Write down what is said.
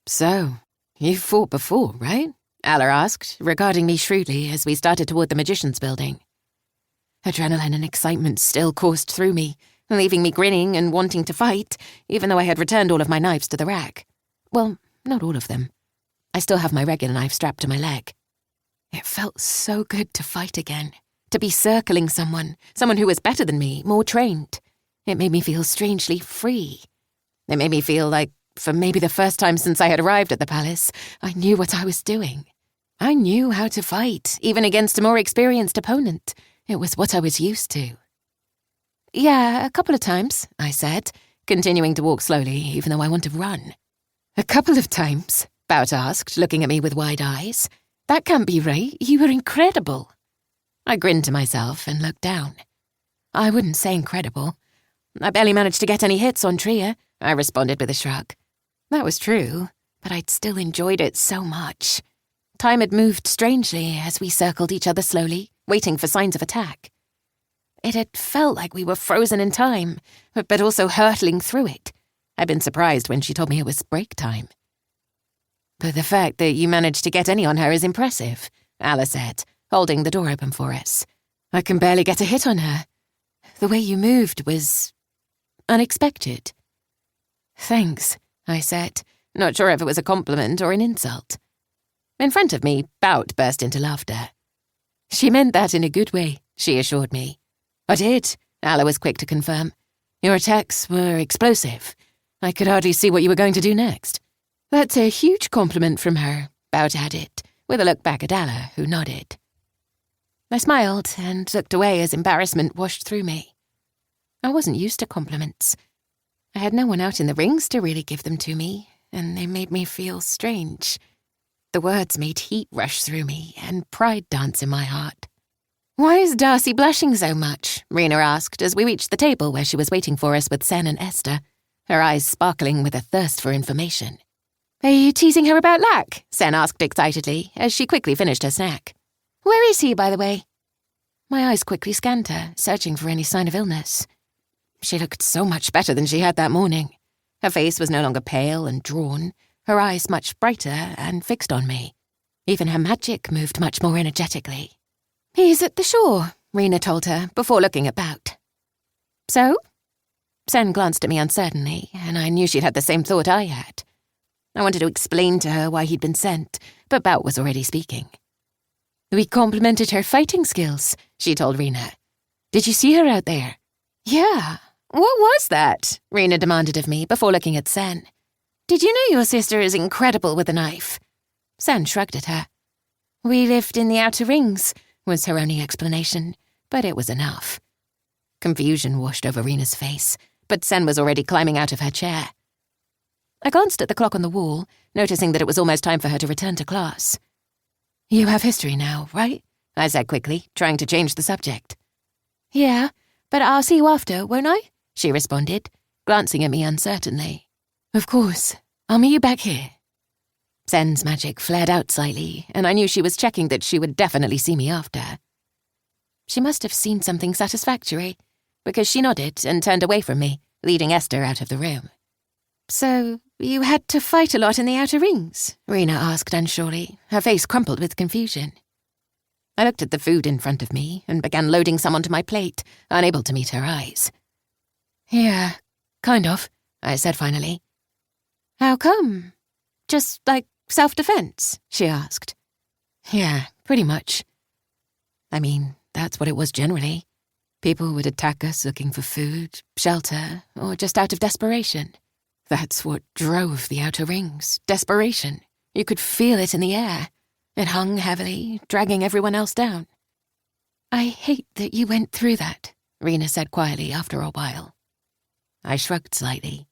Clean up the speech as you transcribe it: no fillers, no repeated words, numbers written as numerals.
So, you've fought before, right? Alla asked, regarding me shrewdly as we started toward the magician's building. Adrenaline and excitement still coursed through me, leaving me grinning and wanting to fight, even though I had returned all of my knives to the rack. Well, not all of them. I still have my regular knife strapped to my leg. It felt so good to fight again, to be circling someone who was better than me, more trained. It made me feel strangely free. It made me feel like, for maybe the first time since I had arrived at the palace, I knew what I was doing. I knew how to fight, even against a more experienced opponent. It was what I was used to. Yeah, a couple of times, I said, continuing to walk slowly, even though I want to run. A couple of times? Bout asked, looking at me with wide eyes. That can't be right. You were incredible. I grinned to myself and looked down. I wouldn't say incredible. I barely managed to get any hits on Tria, I responded with a shrug. That was true, but I'd still enjoyed it so much. Time had moved strangely as we circled each other slowly, waiting for signs of attack. It had felt like we were frozen in time, but also hurtling through it. I'd been surprised when she told me it was break time. But the fact that you managed to get any on her is impressive, Alla said, holding the door open for us. I can barely get a hit on her. The way you moved was unexpected. Thanks, I said, not sure if it was a compliment or an insult. In front of me, Bout burst into laughter. She meant that in a good way, she assured me. I did, Alla was quick to confirm. Your attacks were explosive. I could hardly see what you were going to do next. That's a huge compliment from her, Bout added, with a look back at Alla, who nodded. I smiled and looked away as embarrassment washed through me. I wasn't used to compliments. I had no one out in the rings to really give them to me, and they made me feel strange. The words made heat rush through me and pride dance in my heart. Why is Darcy blushing so much? Rena asked as we reached the table where she was waiting for us with Sen and Esther, her eyes sparkling with a thirst for information. Are you teasing her about Lack? Sen asked excitedly as she quickly finished her snack. Where is he, by the way? My eyes quickly scanned her, searching for any sign of illness. She looked so much better than she had that morning. Her face was no longer pale and drawn, her eyes much brighter and fixed on me. Even her magic moved much more energetically. He's at the shore, Rena told her, before looking at Bout. So? Sen glanced at me uncertainly, and I knew she'd had the same thought I had. I wanted to explain to her why he'd been sent, but Bout was already speaking. We complimented her fighting skills, she told Rena. Did you see her out there? Yeah. What was that? Rena demanded of me before looking at Sen. Did you know your sister is incredible with a knife? Sen shrugged at her. We lived in the outer rings, was her only explanation, but it was enough. Confusion washed over Rena's face, but Sen was already climbing out of her chair. I glanced at the clock on the wall, noticing that it was almost time for her to return to class. You have history now, right? I said quickly, trying to change the subject. Yeah, but I'll see you after, won't I? She responded, glancing at me uncertainly. Of course. I'll meet you back here. Sen's magic flared out slightly, and I knew she was checking that she would definitely see me after. She must have seen something satisfactory, because she nodded and turned away from me, leading Esther out of the room. So, you had to fight a lot in the outer rings? Rena asked unsurely, her face crumpled with confusion. I looked at the food in front of me and began loading some onto my plate, unable to meet her eyes. Yeah, kind of, I said finally. How come? Just like self-defense? She asked. Yeah, pretty much. I mean, that's what it was generally. People would attack us looking for food, shelter, or just out of desperation. That's what drove the outer rings, desperation. You could feel it in the air. It hung heavily, dragging everyone else down. I hate that you went through that, Rena said quietly after a while. I shrugged slightly.